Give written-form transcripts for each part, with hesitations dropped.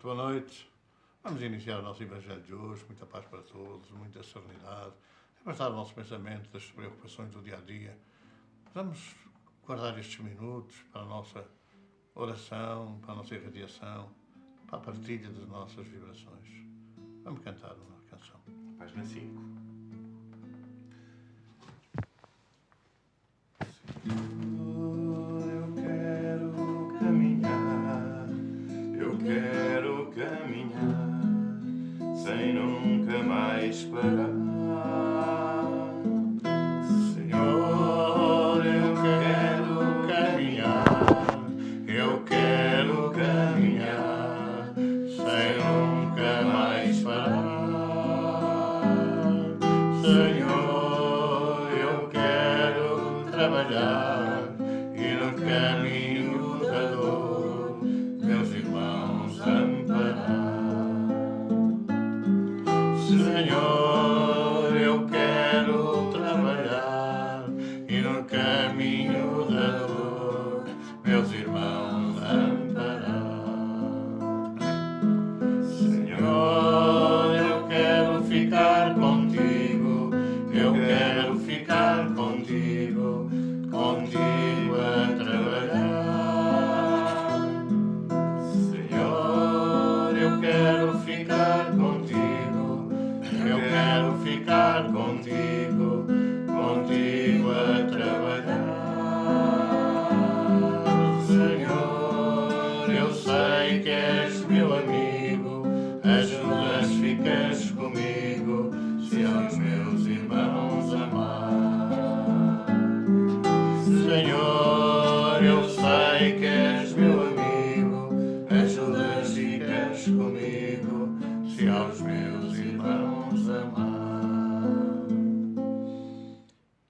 boa noite. Vamos iniciar o nosso Evangelho de hoje. Muita paz para todos, muita serenidade. Afastar o nosso pensamento das preocupações do dia-a-dia. Vamos guardar estes minutos para a nossa oração, para a nossa irradiação, para a partilha das nossas vibrações. Vamos cantar uma canção. Página 5. Eu quero caminhar sem nunca mais parar. Senhor, eu quero caminhar sem nunca mais parar. Senhor, eu quero trabalhar e no caminho da dor meus irmãos amparar. Senhor, eu quero trabalhar e no caminho da dor meus irmãos amparar. Senhor, eu quero ficar contigo, eu quero ficar contigo, contigo a trabalhar. Senhor, eu quero ficar contigo, eu quero ficar contigo, contigo a trabalhar. Senhor, eu sei que és meu amigo, ajudas, ficas comigo, se aos meus irmãos amar. Senhor, eu sei que és meu amigo, ajudas, ficas comigo, se aos meus irmãos amar.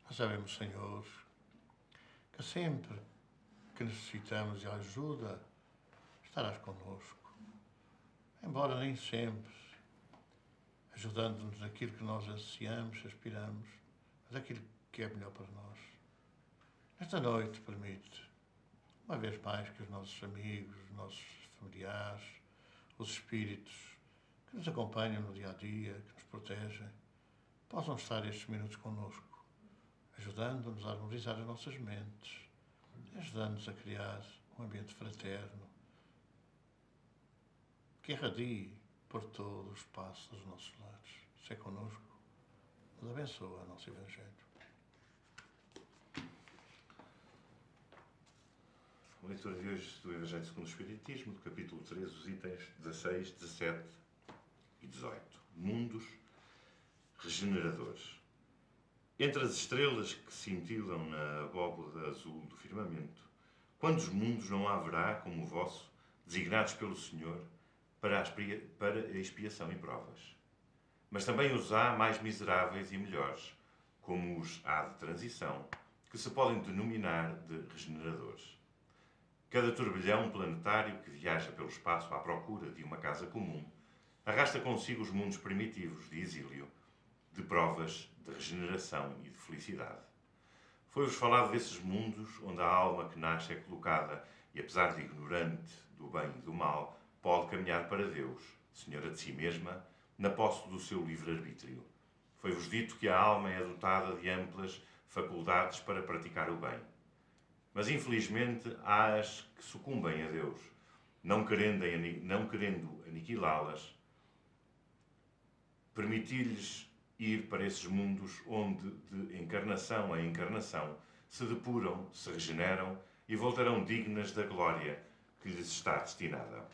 Nós sabemos, Senhor, que sempre que necessitamos de ajuda, estarás connosco. Embora nem sempre, ajudando-nos naquilo que nós ansiamos, aspiramos, mas aquilo que é melhor para nós. Nesta noite, permite, uma vez mais, que os nossos amigos, os nossos familiares, os espíritos que nos acompanham no dia-a-dia, que nos protegem, possam estar estes minutos connosco, ajudando-nos a harmonizar as nossas mentes, ajudando-nos a criar um ambiente fraterno que irradie por todo o espaço dos nossos lares. Se é connosco, nos abençoa o nosso Evangelho. A leitura de hoje do Evangelho segundo o Espiritismo, do capítulo 13, os itens 16, 17 e 18. Mundos regeneradores. Entre as estrelas que cintilam na abóboda azul do firmamento, quantos mundos não haverá como o vosso, designados pelo Senhor para a expiação e provas? Mas também os há mais miseráveis e melhores, como os há de transição, que se podem denominar de regeneradores. Cada turbilhão planetário que viaja pelo espaço à procura de uma casa comum arrasta consigo os mundos primitivos de exílio, de provas, de regeneração e de felicidade. Foi-vos falado desses mundos onde a alma que nasce é colocada e, apesar de ignorante do bem e do mal, pode caminhar para Deus, Senhora de si mesma, na posse do seu livre-arbítrio. Foi-vos dito que a alma é dotada de amplas faculdades para praticar o bem. Mas, infelizmente, há as que sucumbem a Deus, não querendo aniquilá-las, permitir-lhes ir para esses mundos onde, de encarnação a encarnação, se depuram, se regeneram e voltarão dignas da glória que lhes está destinada.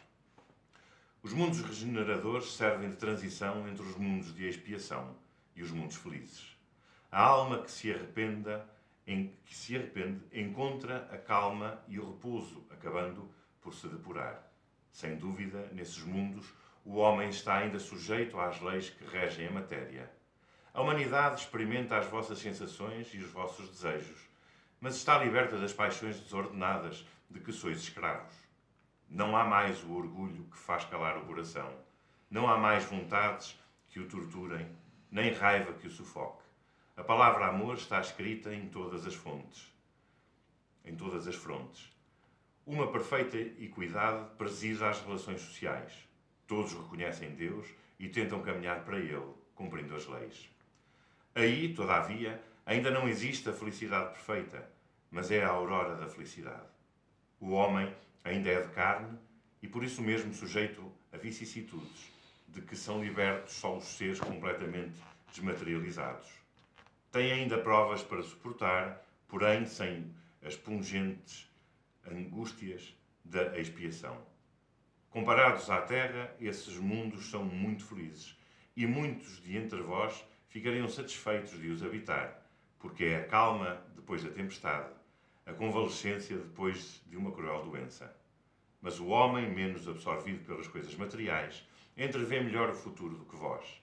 Os mundos regeneradores servem de transição entre os mundos de expiação e os mundos felizes. A alma que se arrepende encontra a calma e o repouso, acabando por se depurar. Sem dúvida, nesses mundos, o homem está ainda sujeito às leis que regem a matéria. A humanidade experimenta as vossas sensações e os vossos desejos, mas está liberta das paixões desordenadas de que sois escravos. Não há mais o orgulho que faz calar o coração. Não há mais vontades que o torturem, nem raiva que o sufoque. A palavra amor está escrita em todas as fontes, em todas as frontes. Uma perfeita equidade preside às relações sociais. Todos reconhecem Deus e tentam caminhar para Ele, cumprindo as leis. Aí, todavia, ainda não existe a felicidade perfeita, mas é a aurora da felicidade. O homem ainda é de carne e por isso mesmo sujeito a vicissitudes, de que são libertos só os seres completamente desmaterializados. Tem ainda provas para suportar, porém sem as pungentes angústias da expiação. Comparados à terra, esses mundos são muito felizes, e muitos de entre vós ficariam satisfeitos de os habitar, porque é a calma depois da tempestade, a convalescência depois de uma cruel doença. Mas o homem, menos absorvido pelas coisas materiais, entrevê melhor o futuro do que vós.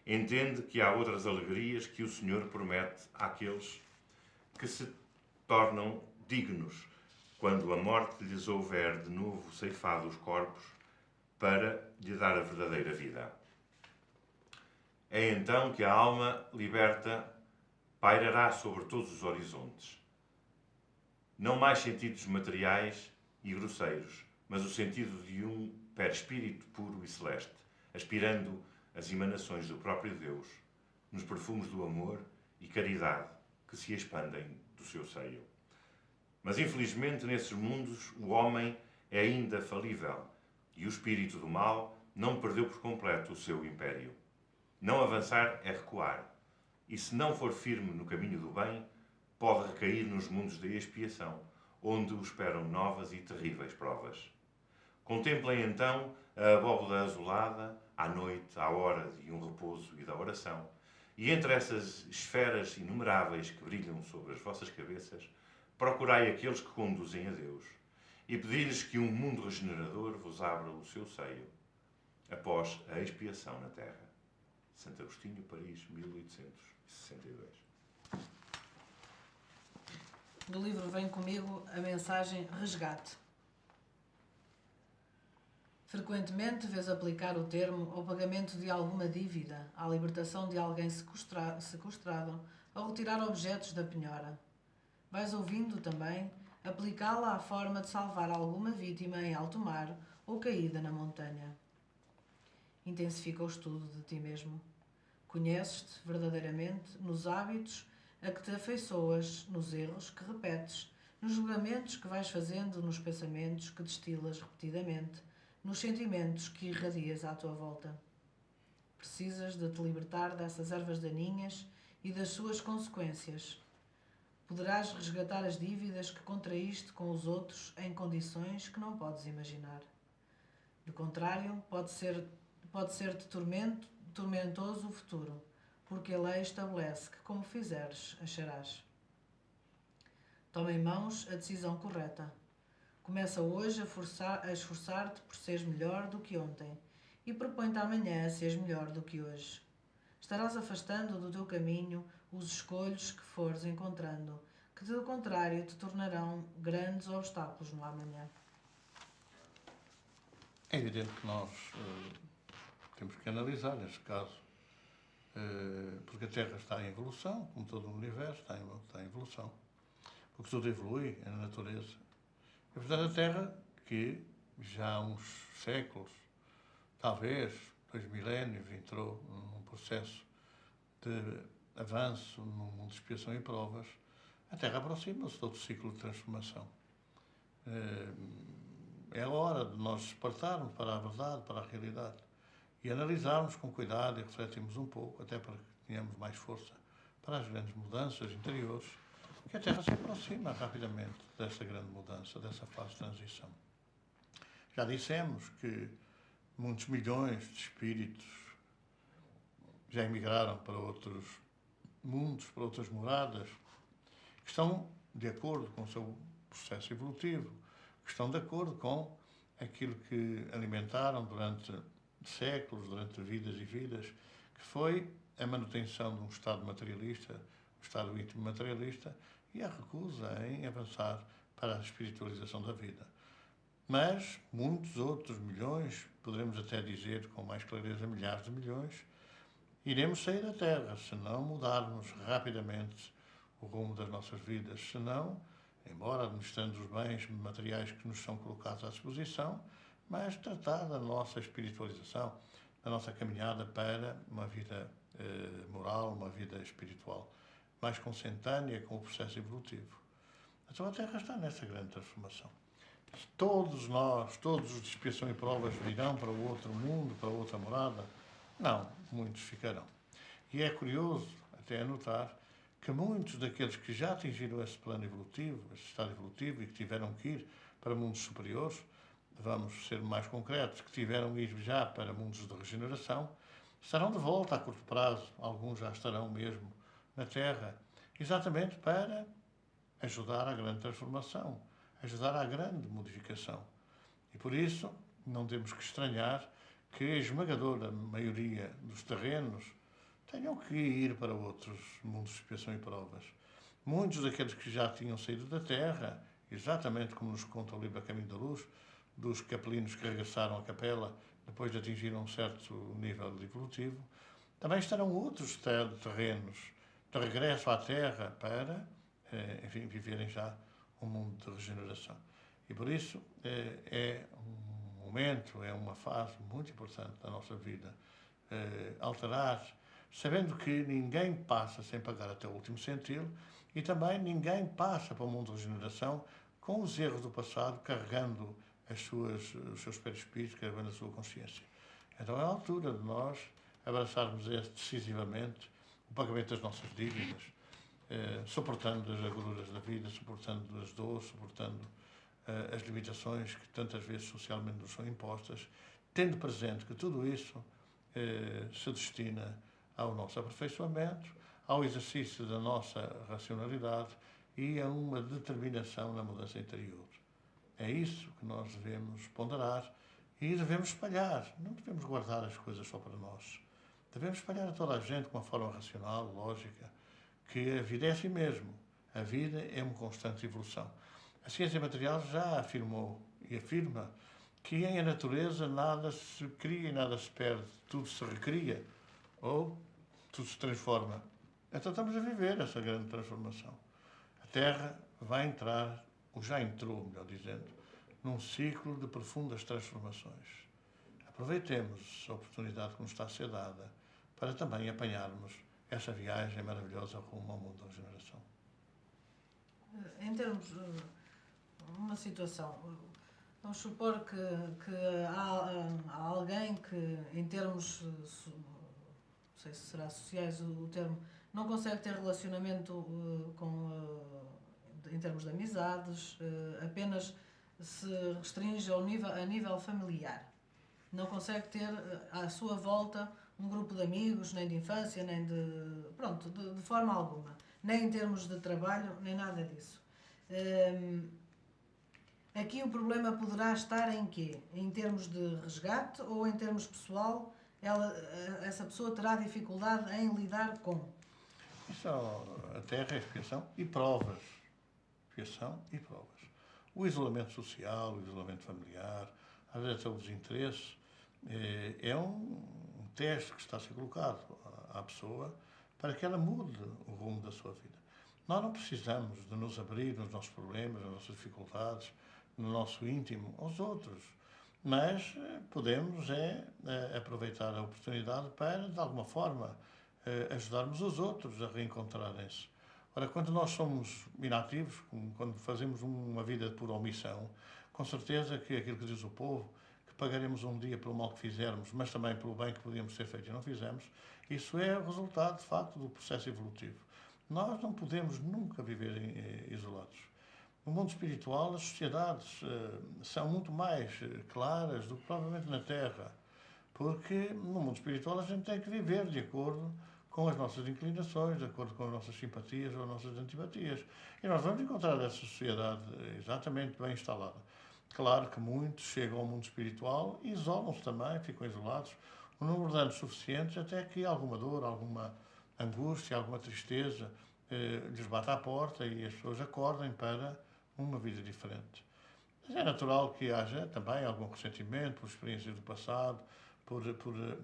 Entende que há outras alegrias que o Senhor promete àqueles que se tornam dignos, quando a morte lhes houver de novo ceifado os corpos, para lhe dar a verdadeira vida. É então que a alma liberta pairará sobre todos os horizontes. Não mais sentidos materiais e grosseiros, mas o sentido de um perispírito puro e celeste, aspirando as emanações do próprio Deus, nos perfumes do amor e caridade que se expandem do seu seio. Mas, infelizmente, nesses mundos, o homem é ainda falível e o espírito do mal não perdeu por completo o seu império. Não avançar é recuar, e se não for firme no caminho do bem, pode recair nos mundos da expiação, onde o esperam novas e terríveis provas. Contemplem então a abóbada azulada, à noite, à hora de um repouso e da oração, e entre essas esferas inumeráveis que brilham sobre as vossas cabeças, procurai aqueles que conduzem a Deus, e pedi-lhes que um mundo regenerador vos abra o seu seio, após a expiação na terra. Santo Agostinho, Paris, 1862. Do livro Vem Comigo, a mensagem Resgate. Frequentemente vês aplicar o termo ao pagamento de alguma dívida, à libertação de alguém sequestrado, ao retirar objetos da penhora. Vais ouvindo também aplicá-la à forma de salvar alguma vítima em alto mar ou caída na montanha. Intensifica o estudo de ti mesmo. Conheces-te verdadeiramente nos hábitos a que te afeiçoas, nos erros que repetes, nos julgamentos que vais fazendo, nos pensamentos que destilas repetidamente, nos sentimentos que irradias à tua volta. Precisas de te libertar dessas ervas daninhas e das suas consequências. Poderás resgatar as dívidas que contraíste com os outros em condições que não podes imaginar. De contrário, pode ser-te tormentoso o futuro, porque a lei estabelece que, como fizeres, acharás. Toma em mãos a decisão correta. Começa hoje a esforçar-te por seres melhor do que ontem e propõe-te amanhã a seres melhor do que hoje. Estarás afastando do teu caminho os escolhos que fores encontrando, que, do contrário, te tornarão grandes obstáculos no amanhã. É evidente que nós temos que analisar este caso, porque a Terra está em evolução, como todo o universo está em evolução, porque tudo evolui na natureza. É verdade, a Terra, que já há uns séculos, talvez 2 milénios, entrou num processo de avanço, num mundo de expiação e provas, a Terra aproxima-se de outro ciclo de transformação. É a hora de nós despertarmos para a verdade, para a realidade, e analisarmos com cuidado e refletirmos um pouco, até para que tenhamos mais força para as grandes mudanças interiores, que a Terra se aproxima rapidamente dessa grande mudança, dessa fase de transição. Já dissemos que muitos milhões de espíritos já emigraram para outros mundos, para outras moradas, que estão de acordo com o seu processo evolutivo, que estão de acordo com aquilo que alimentaram durante séculos, durante vidas e vidas, que foi a manutenção de um estado materialista, um estado íntimo materialista, e a recusa em avançar para a espiritualização da vida. Mas muitos outros milhões, poderemos até dizer com mais clareza milhares de milhões, iremos sair da Terra se não mudarmos rapidamente o rumo das nossas vidas, se não, embora administrando os bens materiais que nos são colocados à disposição, mas tratar da nossa espiritualização, da nossa caminhada para uma vida moral, uma vida espiritual mais consentânea com o processo evolutivo. Então a Terra está nessa grande transformação. Todos nós, todos os de expiação e provas virão para o outro mundo, para outra morada? Não, muitos ficarão. E é curioso até anotar que muitos daqueles que já atingiram esse plano evolutivo, esse estado evolutivo e que tiveram que ir para mundos superiores, vamos ser mais concretos, que tiveram que ir já para mundos de regeneração, estarão de volta a curto prazo, alguns já estarão mesmo na Terra, exatamente para ajudar à grande transformação, ajudar à grande modificação. E por isso não temos que estranhar que a esmagadora maioria dos terrenos tenham que ir para outros mundos de expiação e provas. Muitos daqueles que já tinham saído da Terra, exatamente como nos conta o livro A Caminho da Luz, dos capelinos que regressaram à capela depois de atingir um certo nível evolutivo, também estarão outros terrenos de regresso à Terra para, enfim, viverem já um mundo de regeneração. E por isso é um momento, é uma fase muito importante da nossa vida, alterar, sabendo que ninguém passa sem pagar até o último centilo e também ninguém passa para o mundo de regeneração com os erros do passado, carregando os seus perispíritos, carregando a sua consciência. Então é a altura de nós abraçarmos decisivamente o pagamento das nossas dívidas, suportando as agruras da vida, suportando as dores, suportando as limitações que tantas vezes socialmente nos são impostas, tendo presente que tudo isso se destina ao nosso aperfeiçoamento, ao exercício da nossa racionalidade e a uma determinação na mudança interior. É isso que nós devemos ponderar e devemos espalhar. Não devemos guardar as coisas só para nós. Devemos espalhar a toda a gente de uma forma racional, lógica, que a vida é assim mesmo. A vida é uma constante evolução. A ciência material já afirmou e afirma que em a natureza nada se cria e nada se perde. Tudo se recria ou tudo se transforma. Então estamos a viver essa grande transformação. A Terra vai entrar, ou já entrou, melhor dizendo, num ciclo de profundas transformações. Aproveitemos a oportunidade que nos está a ser dada para também apanharmos essa viagem maravilhosa rumo ao mundo da regeneração. Em termos, uma situação, vamos supor que há alguém que, em termos, não sei se será sociais o termo, não consegue ter relacionamento em termos de amizades, apenas se restringe a nível familiar. Não consegue ter à sua volta um grupo de amigos, nem de infância, nem de forma alguma. Nem em termos de trabalho, nem nada disso. Aqui o problema poderá estar em quê? Em termos de resgate ou em termos pessoal, essa pessoa terá dificuldade em lidar com? Isso a Terra é expiação e provas. Expiação e provas. O isolamento social, o isolamento familiar, às vezes o desinteresse, é um teste que está a ser colocado à pessoa para que ela mude o rumo da sua vida. Nós não precisamos de nos abrir nos nossos problemas, nas nossas dificuldades, no nosso íntimo aos outros, mas podemos aproveitar a oportunidade para, de alguma forma, ajudarmos os outros a reencontrarem-se. Ora, quando nós somos inativos, quando fazemos uma vida por omissão, com certeza que aquilo que diz o povo, que pagaremos um dia pelo mal que fizermos, mas também pelo bem que podíamos ter feito e não fizemos, isso é o resultado, de facto, do processo evolutivo. Nós não podemos nunca viver isolados. No mundo espiritual, as sociedades são muito mais claras do que provavelmente na Terra, porque no mundo espiritual a gente tem que viver de acordo com as nossas inclinações, de acordo com as nossas simpatias ou as nossas antipatias. E nós vamos encontrar essa sociedade exatamente bem instalada. Claro que muitos chegam ao mundo espiritual e isolam-se também, ficam isolados, um número de anos suficientes até que alguma dor, alguma angústia, alguma tristeza lhes bata à porta e as pessoas acordem para uma vida diferente. Mas é natural que haja também algum ressentimento por experiências do passado, por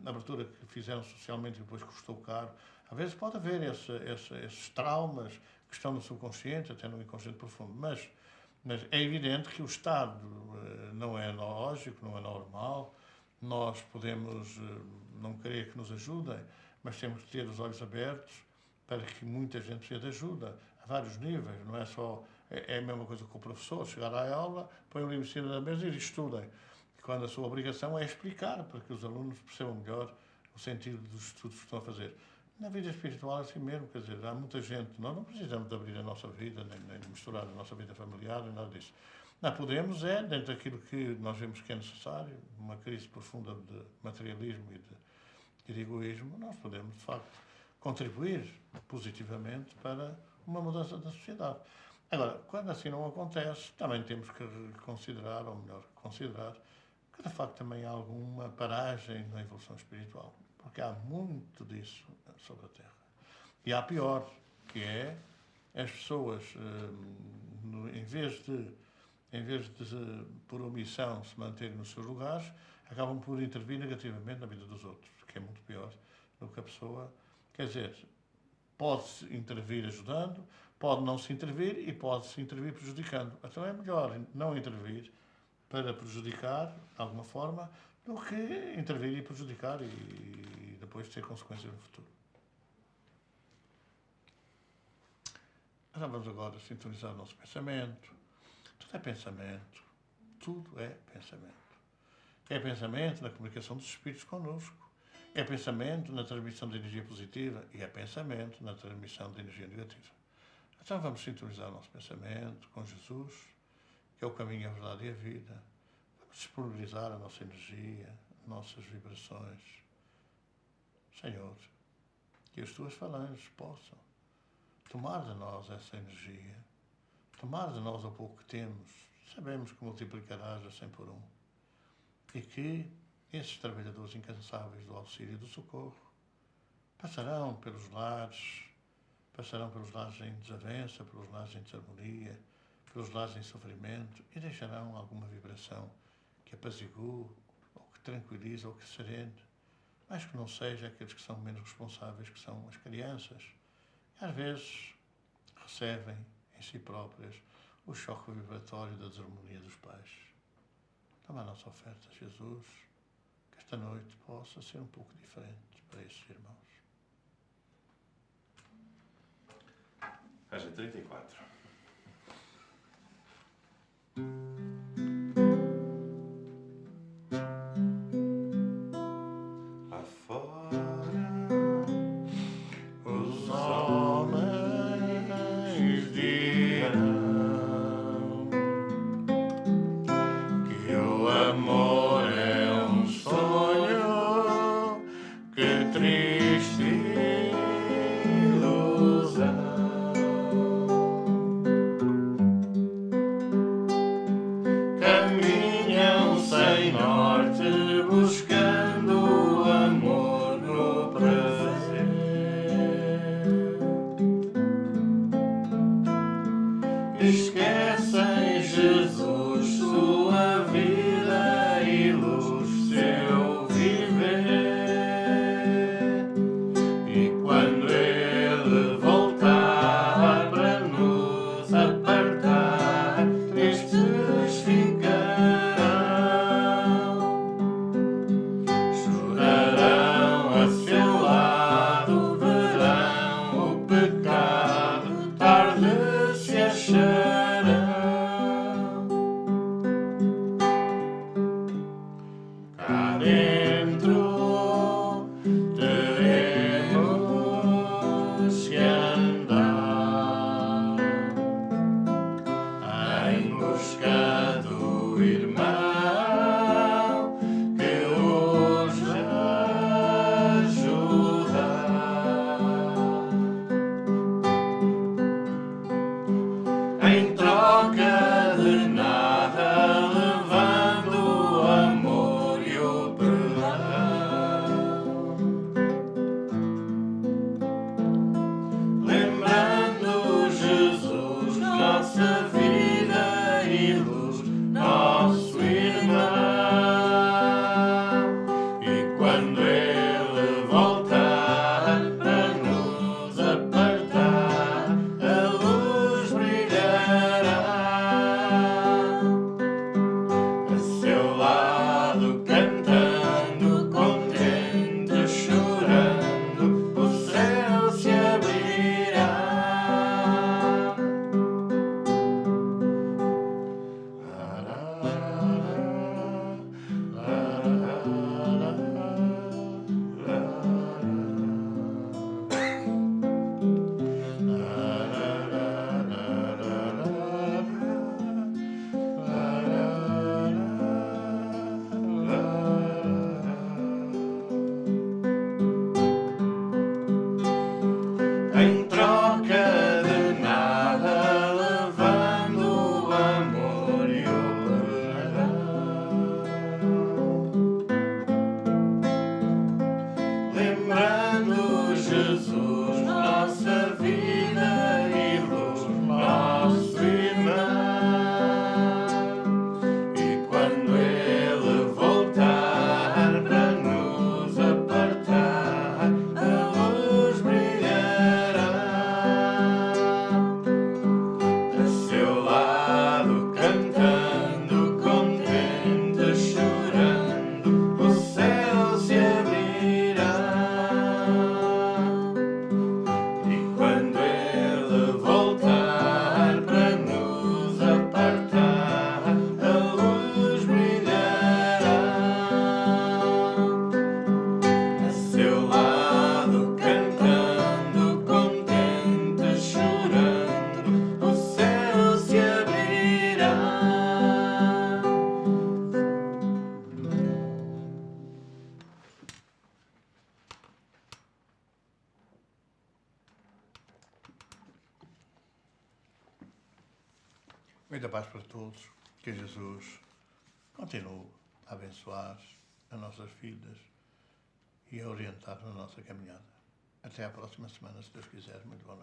abertura que fizeram socialmente e depois custou caro. Às vezes pode haver esses traumas que estão no subconsciente, até no inconsciente profundo, mas Mas é evidente que o Estado não é lógico, não é normal. Nós podemos não querer que nos ajudem, mas temos que ter os olhos abertos para que muita gente precise de ajuda, a vários níveis. Não é só... É a mesma coisa que o professor chegar à aula, põe o livro em cima da mesa e diz estudem. Quando a sua obrigação é explicar para que os alunos percebam melhor o sentido dos estudos que estão a fazer. Na vida espiritual é assim mesmo, quer dizer, há muita gente, nós não precisamos de abrir a nossa vida, nem de misturar a nossa vida familiar, nem nada disso. Não podemos dentro daquilo que nós vemos que é necessário, uma crise profunda de materialismo e de egoísmo, nós podemos, de facto, contribuir positivamente para uma mudança da sociedade. Agora, quando assim não acontece, também temos que considerar, ou melhor, considerar, que de facto também há alguma paragem na evolução espiritual, porque há muito disso sobre a Terra. E há pior, que é as pessoas, em vez de, por omissão, se manterem nos seus lugares, acabam por intervir negativamente na vida dos outros, que é muito pior do que a pessoa... Quer dizer, pode-se intervir ajudando, pode não se intervir e pode-se intervir prejudicando. Então é melhor não intervir para prejudicar, de alguma forma, do que intervir e prejudicar e depois ter consequências no futuro. Já vamos agora sintonizar o nosso pensamento. Tudo é pensamento. Tudo é pensamento. É pensamento na comunicação dos espíritos connosco. É pensamento na transmissão de energia positiva e é pensamento na transmissão de energia negativa. Então vamos sintonizar o nosso pensamento com Jesus, que é o caminho, a verdade e a vida. Vamos disponibilizar a nossa energia, nossas vibrações. Senhor, que as tuas falanges possam tomar de nós essa energia, tomar de nós o pouco que temos, sabemos que multiplicarás a 100 por 1. E que esses trabalhadores incansáveis do auxílio e do socorro passarão pelos lares em desavença, pelos lares em desarmonia, pelos lares em sofrimento e deixarão alguma vibração que apazigue, ou que tranquilize, ou que serene, mas que não seja aqueles que são menos responsáveis, que são as crianças, que às vezes recebem em si próprias o choque vibratório da desarmonia dos pais. Toma a nossa oferta, Jesus, que esta noite possa ser um pouco diferente para esses irmãos. Página 34. Lá fora, os homens dirão que o amor é um sonho, que triste ilusão. Caminham sem norte, buscando o amor no prazer. Esquecem Jesus, sua vida e luz, seu viver. E quando ele voltar para nos apartar, estes ficarão, chorarão a seu lado, verão o pecado, tarde se acharão. Cá dentro teremos que andar em busca do irmão que os ajuda. Em troca de nada, levando o amor e o perdão. Lembrando Jesus, nossa vida e luz. Muita paz para todos. Que Jesus continue a abençoar as nossas vidas e a orientar na nossa caminhada. Até à próxima semana, se Deus quiser. Muito bom.